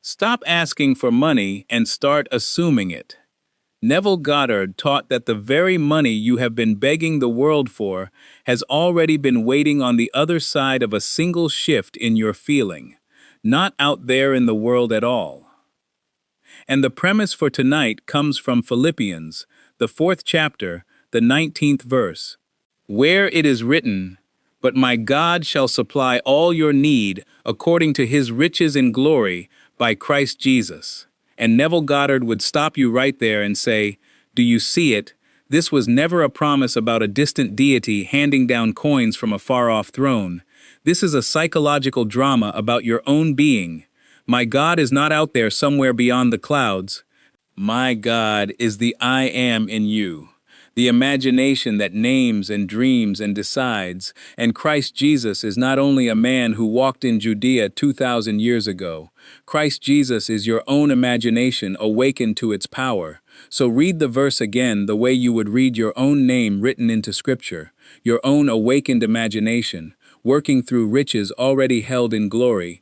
Stop asking for money and start assuming it. Neville Goddard taught that the very money you have been begging the world for has already been waiting on the other side of a single shift in your feeling, not out there in the world at all. And the premise for tonight comes from Philippians, the 4th chapter, the 19th verse, where it is written, "But my God shall supply all your need according to his riches in glory by Christ Jesus." And Neville Goddard would stop you right there and say, "Do you see it? This was never a promise about a distant deity handing down coins from a far-off throne. This is a psychological drama about your own being. My God is not out there somewhere beyond the clouds. My God is the I am in you, the imagination that names and dreams and decides, and Christ Jesus is not only a man who walked in Judea 2,000 years ago. Christ Jesus is your own imagination awakened to its power. So read the verse again the way you would read your own name written into Scripture, your own awakened imagination, working through riches already held in glory,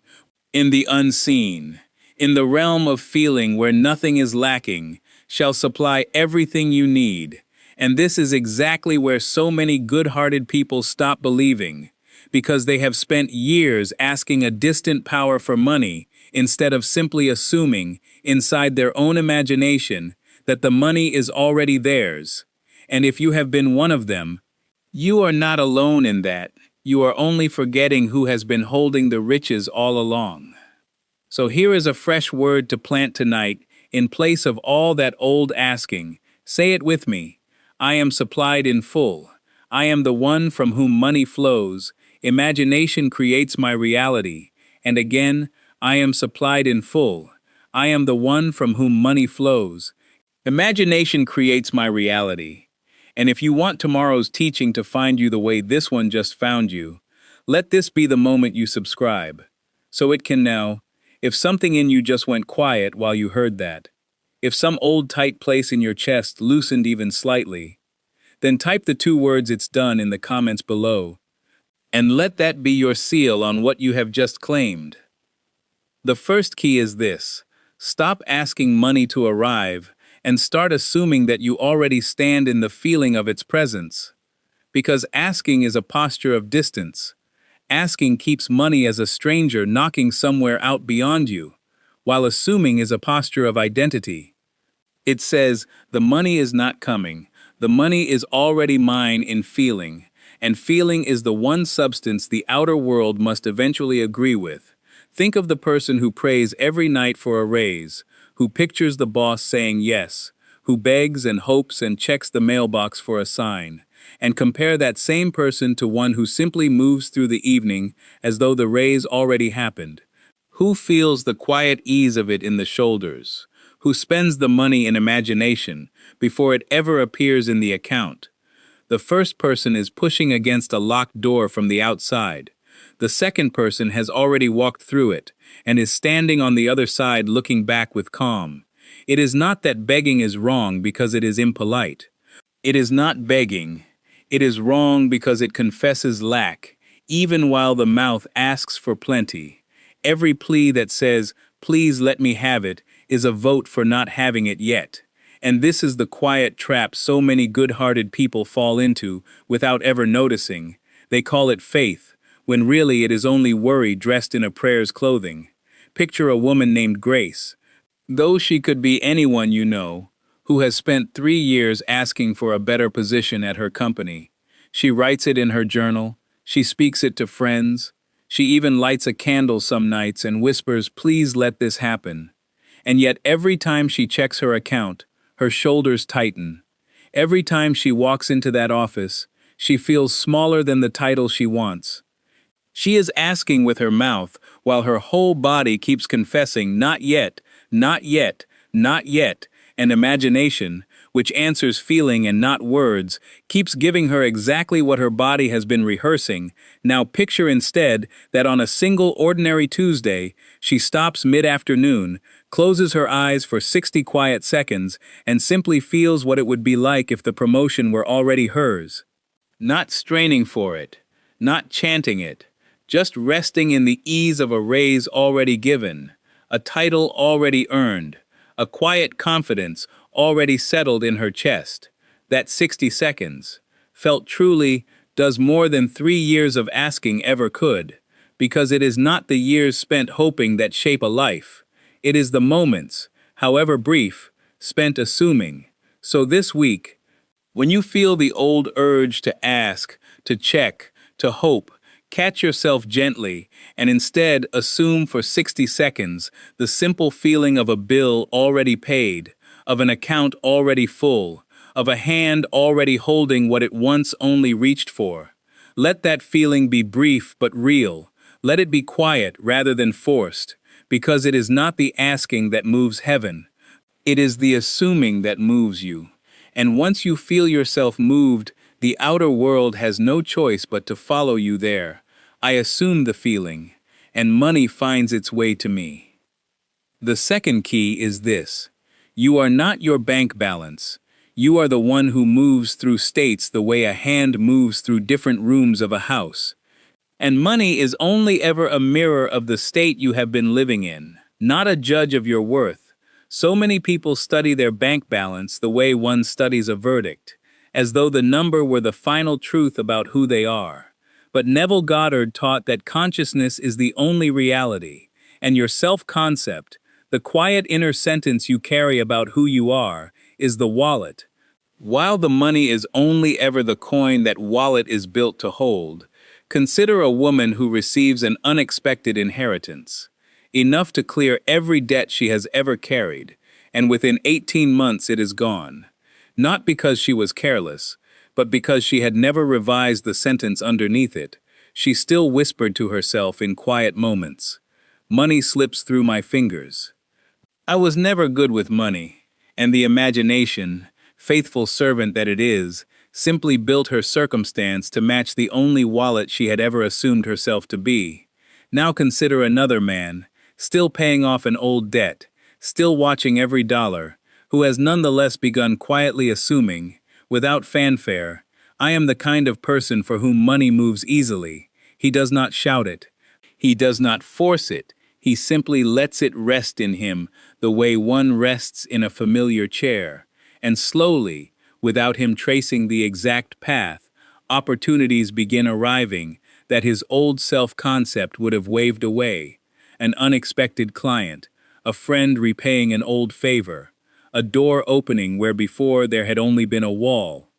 in the unseen, in the realm of feeling where nothing is lacking, shall supply everything you need. And this is exactly where so many good-hearted people stop believing, because they have spent years asking a distant power for money instead of simply assuming, inside their own imagination, that the money is already theirs. And if you have been one of them, you are not alone in that. You are only forgetting who has been holding the riches all along. So here is a fresh word to plant tonight in place of all that old asking. Say it with me. I am supplied in full. I am the one from whom money flows. Imagination creates my reality. And again, I am supplied in full. I am the one from whom money flows. Imagination creates my reality. And if you want tomorrow's teaching to find you the way this one just found you, let this be the moment you subscribe. So it can now, if something in you just went quiet while you heard that, if some old tight place in your chest loosened even slightly, then type the 2 words "it's done" in the comments below, and let that be your seal on what you have just claimed. The first key is this: stop asking money to arrive and start assuming that you already stand in the feeling of its presence. Because asking is a posture of distance. Asking keeps money as a stranger knocking somewhere out beyond you, while assuming is a posture of identity. It says, the money is not coming, the money is already mine in feeling, and feeling is the one substance the outer world must eventually agree with. Think of the person who prays every night for a raise, who pictures the boss saying yes, who begs and hopes and checks the mailbox for a sign, and compare that same person to one who simply moves through the evening as though the raise already happened. Who feels the quiet ease of it in the shoulders? Who spends the money in imagination before it ever appears in the account? The first person is pushing against a locked door from the outside. The second person has already walked through it and is standing on the other side looking back with calm. It is not that begging is wrong because it is impolite. It is not begging. It is wrong because it confesses lack, even while the mouth asks for plenty. Every plea that says, "Please let me have it," is a vote for not having it yet. And this is the quiet trap so many good-hearted people fall into without ever noticing. They call it faith, when really it is only worry dressed in a prayer's clothing. Picture a woman named Grace. Though she could be anyone you know, who has spent 3 years asking for a better position at her company. She writes it in her journal, she speaks it to friends, she even lights a candle some nights and whispers, "Please let this happen." And yet every time she checks her account, her shoulders tighten. Every time she walks into that office, she feels smaller than the title she wants. She is asking with her mouth, while her whole body keeps confessing, "Not yet, not yet, not yet," and imagination, which answers feeling and not words, keeps giving her exactly what her body has been rehearsing. Now picture instead that on a single ordinary Tuesday, she stops mid-afternoon, closes her eyes for 60 quiet seconds, and simply feels what it would be like if the promotion were already hers. Not straining for it, not chanting it, just resting in the ease of a raise already given, a title already earned, a quiet confidence already settled in her chest. That 60 seconds, felt truly, does more than 3 years of asking ever could, because it is not the years spent hoping that shape a life. It is the moments, however brief, spent assuming. So this week, when you feel the old urge to ask, to check, to hope, catch yourself gently and instead assume for 60 seconds the simple feeling of a bill already paid, of an account already full, of a hand already holding what it once only reached for. Let that feeling be brief but real. Let it be quiet rather than forced, because it is not the asking that moves heaven. It is the assuming that moves you. And once you feel yourself moved, the outer world has no choice but to follow you there. I assume the feeling, and money finds its way to me. The second key is this: you are not your bank balance. You are the one who moves through states the way a hand moves through different rooms of a house. And money is only ever a mirror of the state you have been living in, not a judge of your worth. So many people study their bank balance the way one studies a verdict, as though the number were the final truth about who they are. But Neville Goddard taught that consciousness is the only reality, and your self-concept, the quiet inner sentence you carry about who you are, is the wallet. While the money is only ever the coin that wallet is built to hold, consider a woman who receives an unexpected inheritance, enough to clear every debt she has ever carried, and within 18 months it is gone. Not because she was careless, but because she had never revised the sentence underneath it. She still whispered to herself in quiet moments, "Money slips through my fingers." I was never good with money, and the imagination, faithful servant that it is, simply built her circumstance to match the only wallet she had ever assumed herself to be. Now consider another man, still paying off an old debt, still watching every dollar, who has nonetheless begun quietly assuming, without fanfare, "I am the kind of person for whom money moves easily." He does not shout it. He does not force it. He simply lets it rest in him the way one rests in a familiar chair. And slowly, without him tracing the exact path, opportunities begin arriving that his old self-concept would have waved away. An unexpected client, a friend repaying an old favor, a door opening where before there had only been a wall.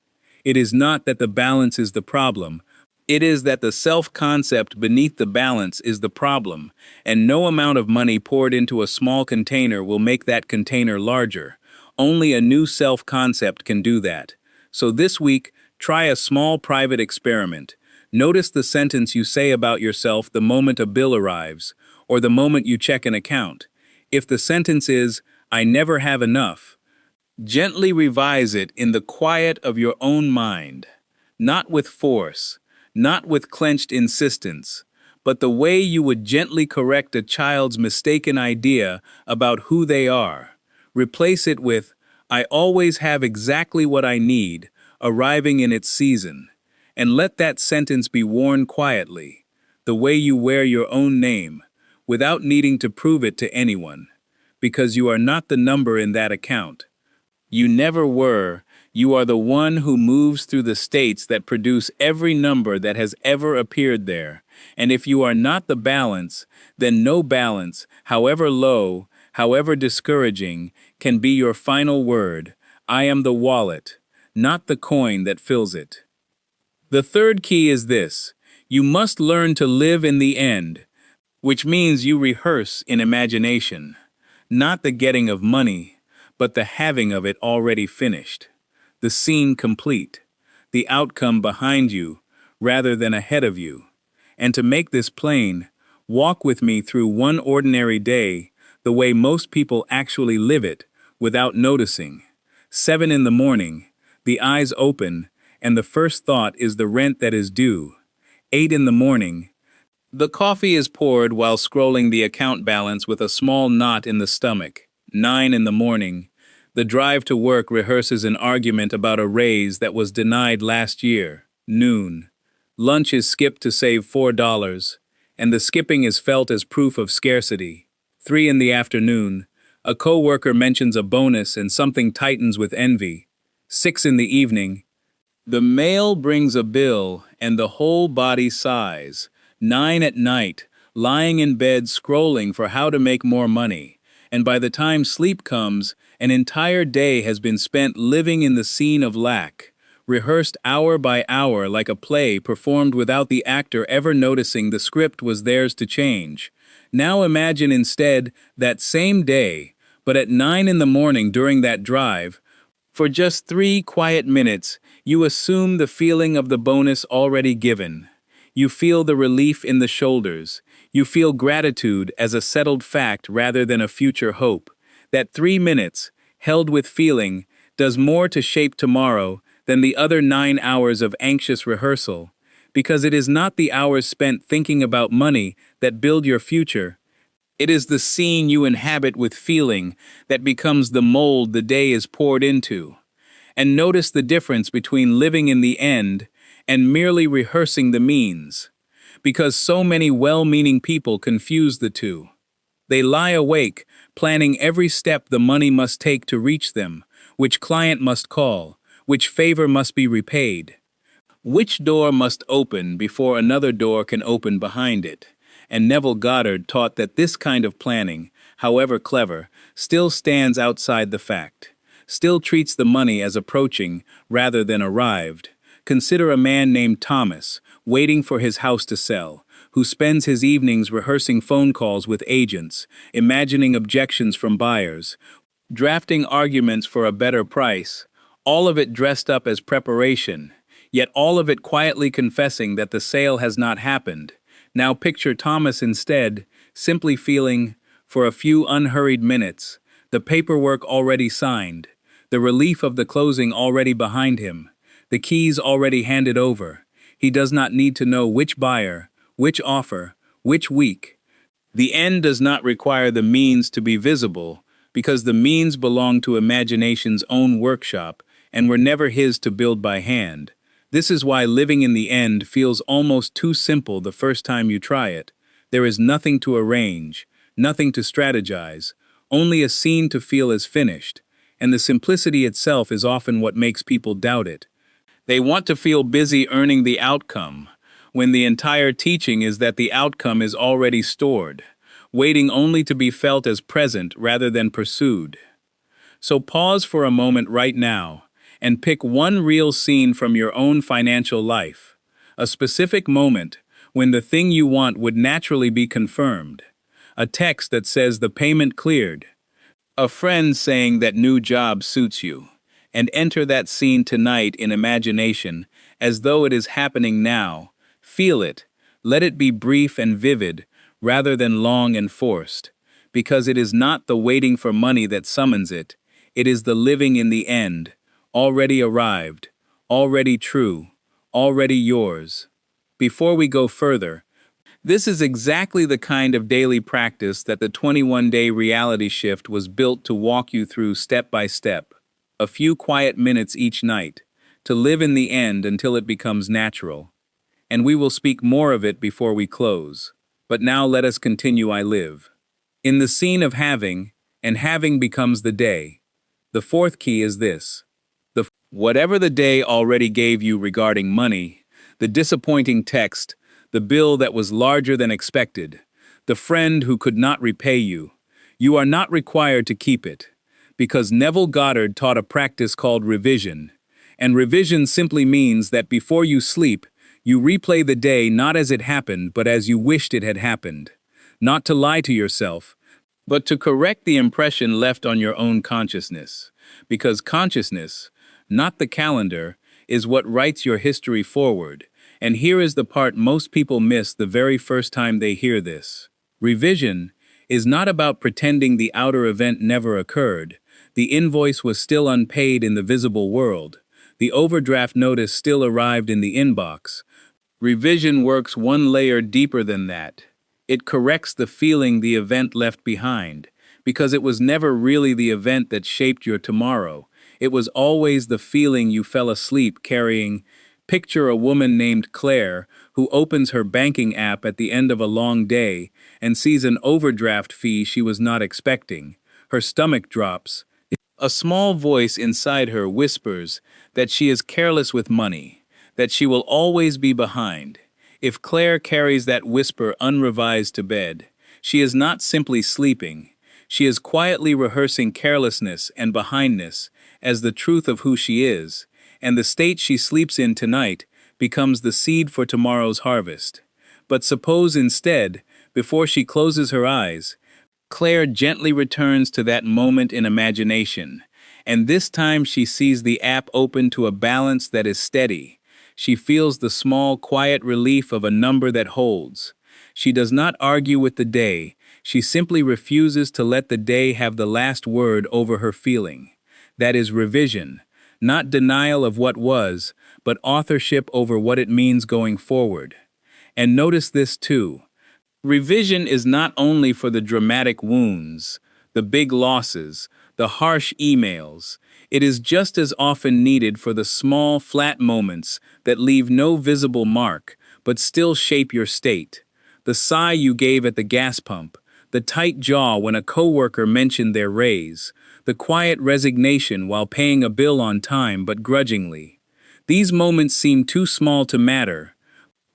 It is not that the balance is the problem. It is that the self-concept beneath the balance is the problem, and no amount of money poured into a small container will make that container larger. Only a new self-concept can do that. So this week, try a small private experiment. Notice the sentence you say about yourself the moment a bill arrives, or the moment you check an account. If the sentence is, "I never have enough," gently revise it in the quiet of your own mind. Not with force, not with clenched insistence, but the way you would gently correct a child's mistaken idea about who they are. Replace it with, "I always have exactly what I need, arriving in its season," and let that sentence be worn quietly, the way you wear your own name, without needing to prove it to anyone, because you are not the number in that account. You never were. You are the one who moves through the states that produce every number that has ever appeared there. And if you are not the balance, then no balance, however low, however discouraging, can be your final word. I am the wallet, not the coin that fills it. The third key is this: you must learn to live in the end, which means you rehearse in imagination, not the getting of money, but the having of it already finished, the scene complete, the outcome behind you rather than ahead of you. And to make this plain, walk with me through one ordinary day the way most people actually live it, without noticing. 7 in the morning, the eyes open, and the first thought is the rent that is due. 8 in the morning, the coffee is poured while scrolling the account balance with a small knot in the stomach. 9 in the morning, the drive to work rehearses an argument about a raise that was denied last year. Noon, lunch is skipped to save $4, and the skipping is felt as proof of scarcity. 3 in the afternoon. A coworker mentions a bonus and something tightens with envy. 6 in the evening. The mail brings a bill and the whole body sighs. 9 at night. Lying in bed scrolling for how to make more money. And by the time sleep comes, an entire day has been spent living in the scene of lack, rehearsed hour by hour like a play performed without the actor ever noticing the script was theirs to change. Now imagine instead that same day, but at 9 in the morning during that drive, for just 3 quiet minutes, you assume the feeling of the bonus already given. You feel the relief in the shoulders. You feel gratitude as a settled fact rather than a future hope. That 3 minutes, held with feeling, does more to shape tomorrow than the other 9 hours of anxious rehearsal, because it is not the hours spent thinking about money that build your future. It is the scene you inhabit with feeling that becomes the mold the day is poured into. And notice the difference between living in the end and merely rehearsing the means, because so many well-meaning people confuse the two. They lie awake, planning every step the money must take to reach them, which client must call, which favor must be repaid, which door must open before another door can open behind it. And Neville Goddard taught that this kind of planning, however clever, still stands outside the fact, still treats the money as approaching rather than arrived. Consider a man named Thomas, waiting for his house to sell, who spends his evenings rehearsing phone calls with agents, imagining objections from buyers, drafting arguments for a better price, all of it dressed up as preparation, yet all of it quietly confessing that the sale has not happened. Now picture Thomas instead, simply feeling, for a few unhurried minutes, the paperwork already signed, the relief of the closing already behind him, the keys already handed over. He does not need to know which buyer, which offer, which week. The end does not require the means to be visible, because the means belong to imagination's own workshop and were never his to build by hand. This is why living in the end feels almost too simple the first time you try it. There is nothing to arrange, nothing to strategize, only a scene to feel as finished, and the simplicity itself is often what makes people doubt it. They want to feel busy earning the outcome, when the entire teaching is that the outcome is already stored, waiting only to be felt as present rather than pursued. So pause for a moment right now, and pick one real scene from your own financial life, a specific moment when the thing you want would naturally be confirmed, a text that says the payment cleared, a friend saying that new job suits you, and enter that scene tonight in imagination as though it is happening now. Feel it, let it be brief and vivid rather than long and forced, because it is not the waiting for money that summons it, it is the living in the end, already arrived, already true, already yours. Before we go further, this is exactly the kind of daily practice that the 21-day reality shift was built to walk you through step by step. A few quiet minutes each night, to live in the end until it becomes natural. And we will speak more of it before we close. But now let us continue. I live in the scene of having, and having becomes the day. The fourth key is this. Whatever the day already gave you regarding money, the disappointing text, the bill that was larger than expected, the friend who could not repay you, you are not required to keep it, because Neville Goddard taught a practice called revision, and revision simply means that before you sleep, you replay the day not as it happened but as you wished it had happened, not to lie to yourself, but to correct the impression left on your own consciousness, because consciousness, not the calendar, is what writes your history forward. And here is the part most people miss the very first time they hear this. Revision is not about pretending the outer event never occurred. The invoice was still unpaid in the visible world. The overdraft notice still arrived in the inbox. Revision works one layer deeper than that. It corrects the feeling the event left behind, because it was never really the event that shaped your tomorrow. It was always the feeling you fell asleep carrying. Picture a woman named Claire who opens her banking app at the end of a long day and sees an overdraft fee she was not expecting. Her stomach drops. A small voice inside her whispers that she is careless with money, that she will always be behind. If Claire carries that whisper unrevised to bed, she is not simply sleeping. She is quietly rehearsing carelessness and behindness as the truth of who she is, and the state she sleeps in tonight becomes the seed for tomorrow's harvest. But suppose instead, before she closes her eyes, Claire gently returns to that moment in imagination, and this time she sees the app open to a balance that is steady. She feels the small, quiet relief of a number that holds. She does not argue with the day, she simply refuses to let the day have the last word over her feeling. That is revision, not denial of what was, but authorship over what it means going forward. And notice this too. Revision is not only for the dramatic wounds, the big losses, the harsh emails. It is just as often needed for the small, flat moments that leave no visible mark, but still shape your state. The sigh you gave at the gas pump, the tight jaw when a coworker mentioned their raise, the quiet resignation while paying a bill on time but grudgingly. These moments seem too small to matter.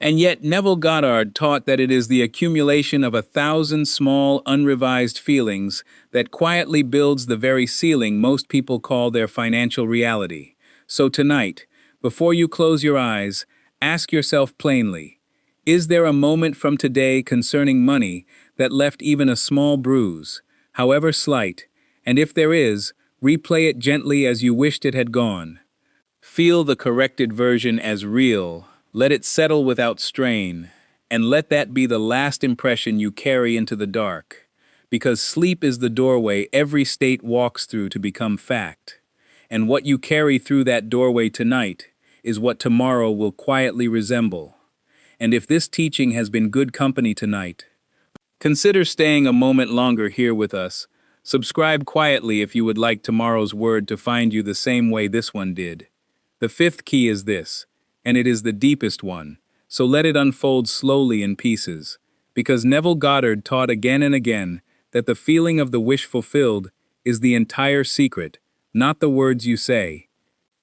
And yet Neville Goddard taught that it is the accumulation of 1,000 small, unrevised feelings that quietly builds the very ceiling most people call their financial reality. So tonight, before you close your eyes, ask yourself plainly, is there a moment from today concerning money that left even a small bruise, however slight, and if there is, replay it gently as you wished it had gone. Feel the corrected version as real. Let it settle without strain, and let that be the last impression you carry into the dark, because sleep is the doorway every state walks through to become fact, and what you carry through that doorway tonight is what tomorrow will quietly resemble. And if this teaching has been good company tonight, consider staying a moment longer here with us. Subscribe quietly if you would like tomorrow's word to find you the same way this one did. The fifth key is this, and it is the deepest one, so let it unfold slowly in pieces, because Neville Goddard taught again and again that the feeling of the wish fulfilled is the entire secret, not the words you say,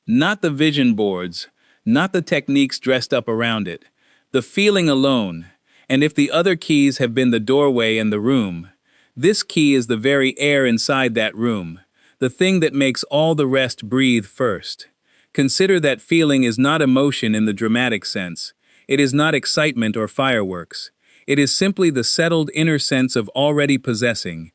not the vision boards, not the techniques dressed up around it, the feeling alone. And if the other keys have been the doorway and the room, this key is the very air inside that room, the thing that makes all the rest breathe first. Consider that feeling is not emotion in the dramatic sense. It is not excitement or fireworks. It is simply the settled inner sense of already possessing.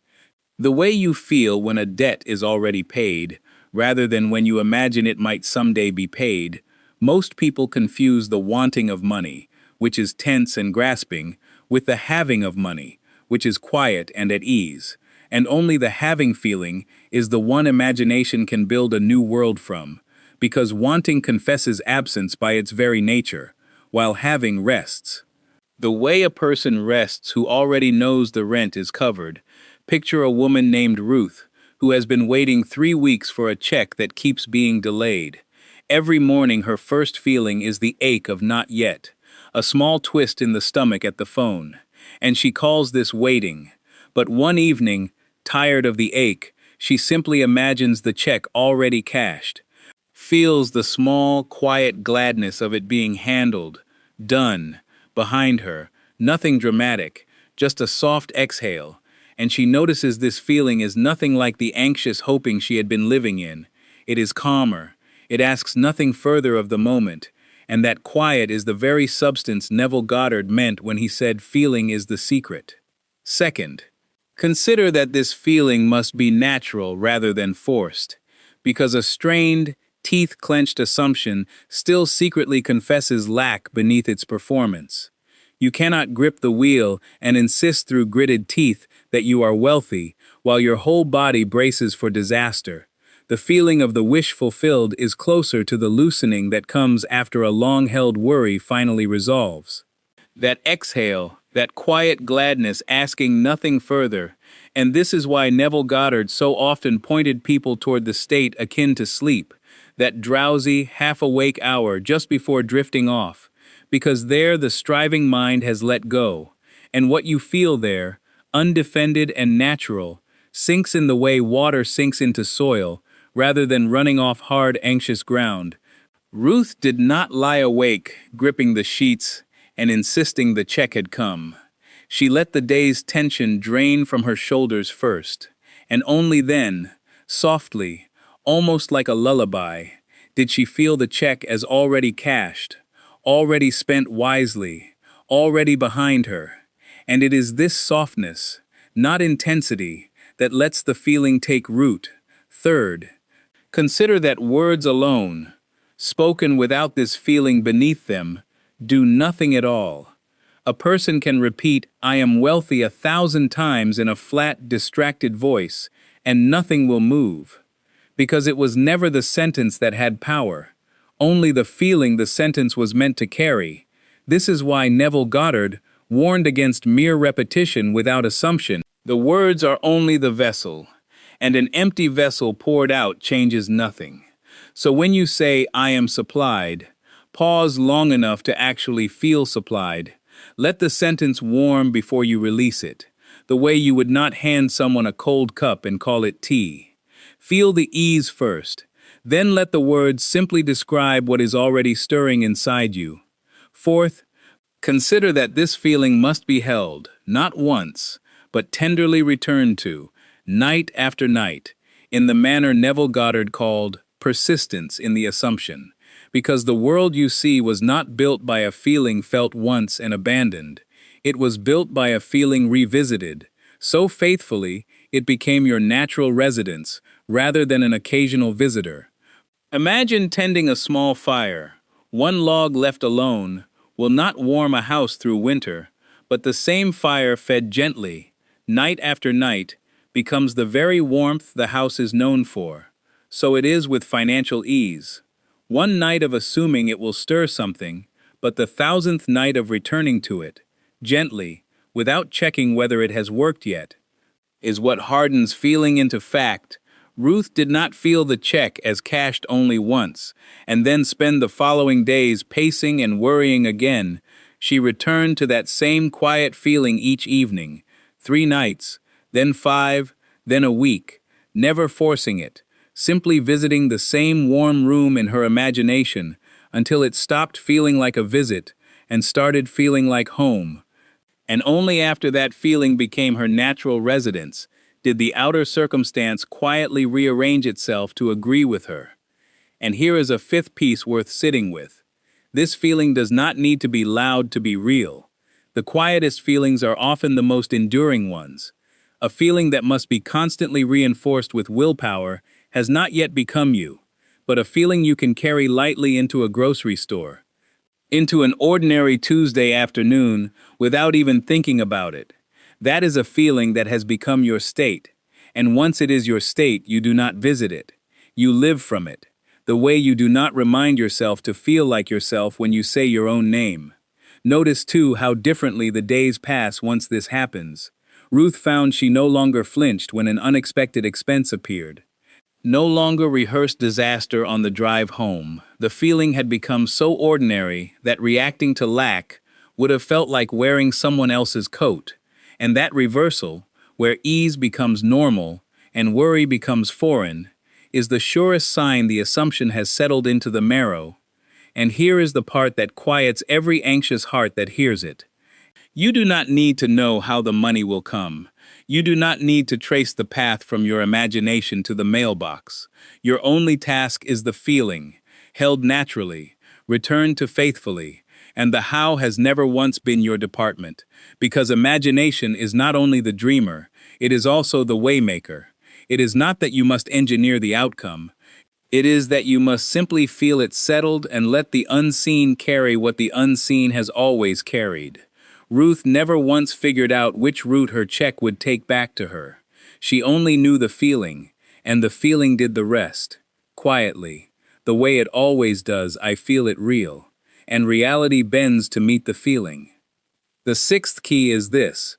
The way you feel when a debt is already paid, rather than when you imagine it might someday be paid. Most people confuse the wanting of money, which is tense and grasping, with the having of money, which is quiet and at ease. And only the having feeling is the one imagination can build a new world from, because wanting confesses absence by its very nature, while having rests. The way a person rests who already knows the rent is covered. Picture a woman named Ruth, who has been waiting 3 weeks for a check that keeps being delayed. Every morning her first feeling is the ache of not yet, a small twist in the stomach at the phone, and she calls this waiting. But one evening, tired of the ache, she simply imagines the check already cashed, feels the small, quiet gladness of it being handled, done, behind her, nothing dramatic, just a soft exhale, and she notices this feeling is nothing like the anxious hoping she had been living in. It is calmer, it asks nothing further of the moment, and that quiet is the very substance Neville Goddard meant when he said feeling is the secret. Second, consider that this feeling must be natural rather than forced, because a strained, teeth-clenched assumption still secretly confesses lack beneath its performance. You cannot grip the wheel and insist through gritted teeth that you are wealthy, while your whole body braces for disaster. The feeling of the wish fulfilled is closer to the loosening that comes after a long-held worry finally resolves. That exhale, that quiet gladness asking nothing further, and this is why Neville Goddard so often pointed people toward the state akin to sleep, that drowsy, half-awake hour just before drifting off, because there the striving mind has let go, and what you feel there, undefended and natural, sinks in the way water sinks into soil, rather than running off hard, anxious ground. Ruth did not lie awake, gripping the sheets and insisting the check had come. She let the day's tension drain from her shoulders first, and only then, softly, almost like a lullaby, did she feel the check as already cashed, already spent wisely, already behind her. And it is this softness, not intensity, that lets the feeling take root. Third, consider that words alone, spoken without this feeling beneath them, do nothing at all. A person can repeat, "I am wealthy" 1,000 times in a flat, distracted voice, and nothing will move. Because it was never the sentence that had power, only the feeling the sentence was meant to carry. This is why Neville Goddard warned against mere repetition without assumption. The words are only the vessel, and an empty vessel poured out changes nothing. So when you say, "I am supplied," pause long enough to actually feel supplied. Let the sentence warm before you release it, the way you would not hand someone a cold cup and call it tea. Feel the ease first, then let the words simply describe what is already stirring inside you. Fourth, consider that this feeling must be held, not once, but tenderly returned to, night after night, in the manner Neville Goddard called persistence in the assumption, because the world you see was not built by a feeling felt once and abandoned. It was built by a feeling revisited, so faithfully it became your natural residence rather than an occasional visitor. Imagine tending a small fire. One log left alone will not warm a house through winter, but the same fire fed gently, night after night, becomes the very warmth the house is known for. So it is with financial ease. One night of assuming it will stir something, but the 1,000th night of returning to it, gently, without checking whether it has worked yet, is what hardens feeling into fact. Ruth did not feel the check as cashed only once, and then spend the following days pacing and worrying again. She returned to that same quiet feeling each evening, 3 nights, then 5, then a week, never forcing it, simply visiting the same warm room in her imagination until it stopped feeling like a visit and started feeling like home. And only after that feeling became her natural residence did the outer circumstance quietly rearrange itself to agree with her. And here is a 5th piece worth sitting with. This feeling does not need to be loud to be real. The quietest feelings are often the most enduring ones. A feeling that must be constantly reinforced with willpower has not yet become you, but a feeling you can carry lightly into a grocery store, into an ordinary Tuesday afternoon without even thinking about it. That is a feeling that has become your state, and once it is your state, you do not visit it. You live from it, the way you do not remind yourself to feel like yourself when you say your own name. Notice, too, how differently the days pass once this happens. Ruth found she no longer flinched when an unexpected expense appeared. No longer rehearsed disaster on the drive home. The feeling had become so ordinary that reacting to lack would have felt like wearing someone else's coat. And that reversal, where ease becomes normal and worry becomes foreign, is the surest sign the assumption has settled into the marrow. And here is the part that quiets every anxious heart that hears it. You do not need to know how the money will come. You do not need to trace the path from your imagination to the mailbox. Your only task is the feeling, held naturally, returned to faithfully, and the how has never once been your department, because imagination is not only the dreamer, it is also the waymaker. It is not that you must engineer the outcome. It is that you must simply feel it settled and let the unseen carry what the unseen has always carried. Ruth never once figured out which route her check would take back to her. She only knew the feeling, and the feeling did the rest. Quietly, the way it always does, I feel it real, and reality bends to meet the feeling. The 6th key is this,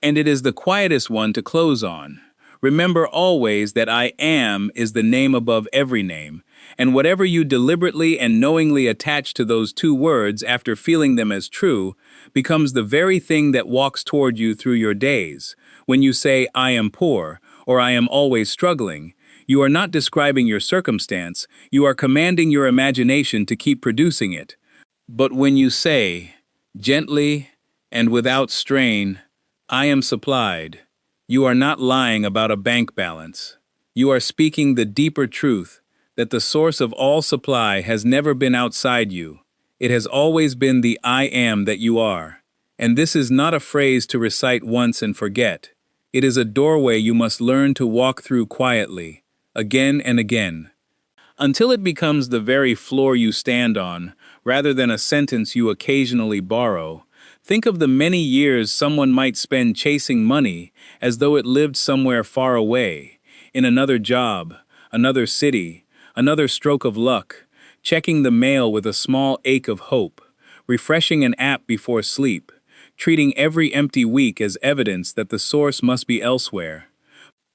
and it is the quietest one to close on. Remember always that I am is the name above every name, and whatever you deliberately and knowingly attach to those two words after feeling them as true becomes the very thing that walks toward you through your days. When you say, I am poor, or I am always struggling, you are not describing your circumstance, you are commanding your imagination to keep producing it. But when you say, gently and without strain, I am supplied, you are not lying about a bank balance. You are speaking the deeper truth that the source of all supply has never been outside you. It has always been the I am that you are. And this is not a phrase to recite once and forget. It is a doorway you must learn to walk through quietly, again and again, until it becomes the very floor you stand on, rather than a sentence you occasionally borrow. Think of the many years someone might spend chasing money as though it lived somewhere far away, in another job, another city, another stroke of luck, checking the mail with a small ache of hope, refreshing an app before sleep, treating every empty week as evidence that the source must be elsewhere.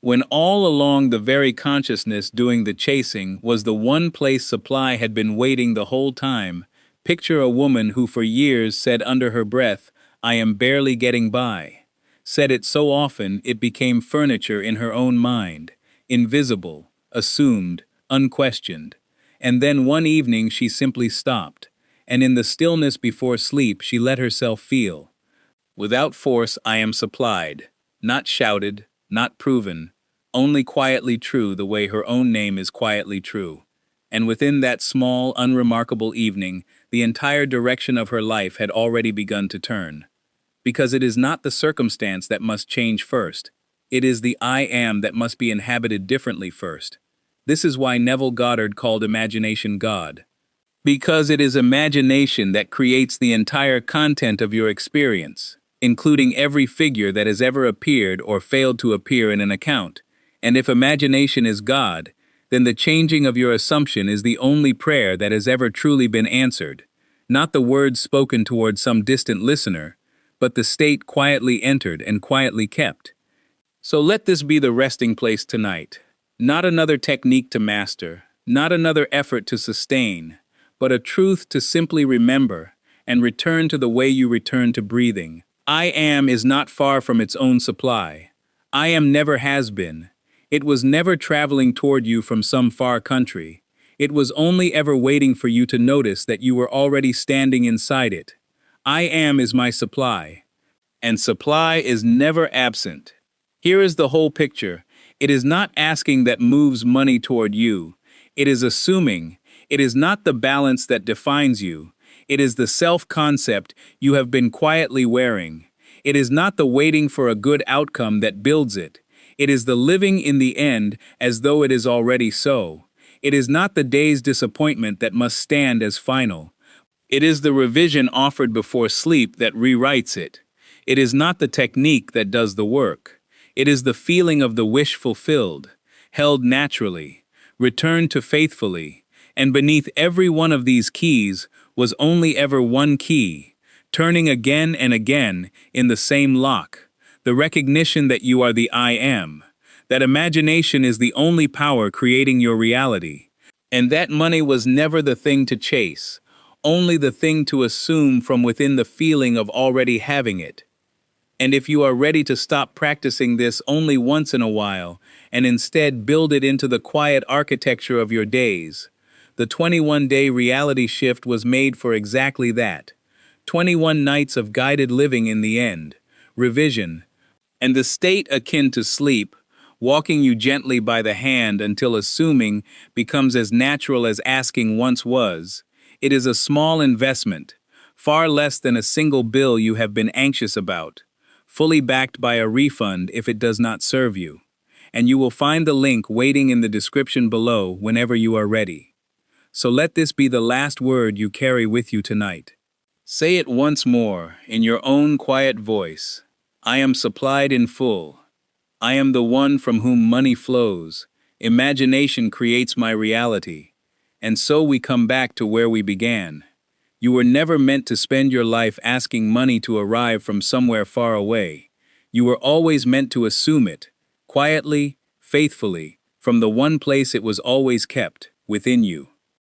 When all along the very consciousness doing the chasing was the one place supply had been waiting the whole time, picture a woman who for years said under her breath, I am barely getting by. Said it so often it became furniture in her own mind, invisible, assumed, unquestioned. And then one evening she simply stopped, and in the stillness before sleep she let herself feel. Without force I am supplied, not shouted, not proven, only quietly true the way her own name is quietly true. And within that small, unremarkable evening, the entire direction of her life had already begun to turn. Because it is not the circumstance that must change first. It is the I am that must be inhabited differently first. This is why Neville Goddard called imagination God. Because it is imagination that creates the entire content of your experience, including every figure that has ever appeared or failed to appear in an account. And if imagination is God, then the changing of your assumption is the only prayer that has ever truly been answered, not the words spoken toward some distant listener, but the state quietly entered and quietly kept. So let this be the resting place tonight. Not another technique to master, not another effort to sustain, but a truth to simply remember and return to the way you return to breathing. I am is not far from its own supply. I am never has been. It was never traveling toward you from some far country. It was only ever waiting for you to notice that you were already standing inside it. I am is my supply. And supply is never absent. Here is the whole picture. It is not asking that moves money toward you. It is assuming. It is not the balance that defines you. It is the self-concept you have been quietly wearing. It is not the waiting for a good outcome that builds it. It is the living in the end as though it is already so. It is not the day's disappointment that must stand as final. It is the revision offered before sleep that rewrites it. It is not the technique that does the work. It is the feeling of the wish fulfilled, held naturally, returned to faithfully, and beneath every one of these keys was only ever one key, turning again and again in the same lock, the recognition that you are the I am, that imagination is the only power creating your reality, and that money was never the thing to chase, only the thing to assume from within the feeling of already having it. And if you are ready to stop practicing this only once in a while, and instead build it into the quiet architecture of your days, the 21-day reality shift was made for exactly that. 21 nights of guided living in the end, revision, and the state akin to sleep, walking you gently by the hand until assuming becomes as natural as asking once was. It is a small investment, far less than a single bill you have been anxious about, fully backed by a refund if it does not serve you. And you will find the link waiting in the description below whenever you are ready. So let this be the last word you carry with you tonight. Say it once more, in your own quiet voice. I am supplied in full. I am the one from whom money flows. Imagination creates my reality. And so we come back to where we began. You were never meant to spend your life asking money to arrive from somewhere far away. You were always meant to assume it, quietly, faithfully, from the one place it was always kept, within you.